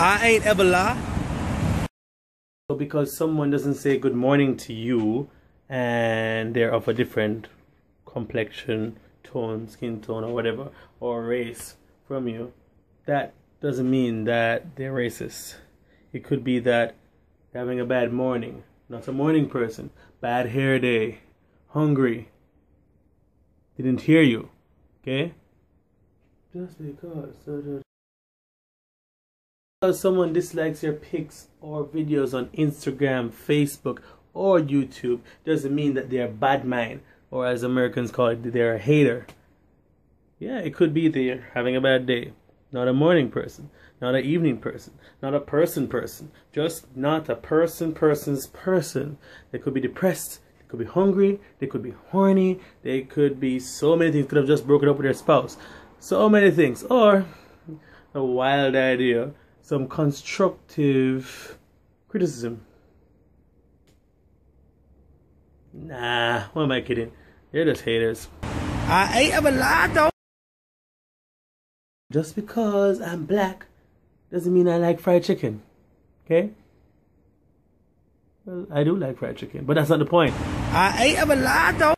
I ain't ever lie. So because someone doesn't say good morning to you and they're of a different complexion, tone, skin tone or whatever, or race from you, that doesn't mean that they're racist. It could be that they're having a bad morning, not a morning person, bad hair day, hungry, didn't hear you, okay? Just because someone dislikes your pics or videos on Instagram, Facebook, or YouTube doesn't mean that they're bad mind, or as Americans call it, they're a hater. Yeah, it could be they're having a bad day. Not a morning person, not an evening person, not a person, just not a person's person. They could be depressed, they could be hungry, they could be horny, they could be so many things, could have just broken up with their spouse. So many things. Or a wild idea, some constructive criticism. Nah, what am I kidding? They're just haters. I ain't ever lied though. Just because I'm black doesn't mean I like fried chicken. Okay? Well, I do like fried chicken, but that's not the point. I ain't ever lied though.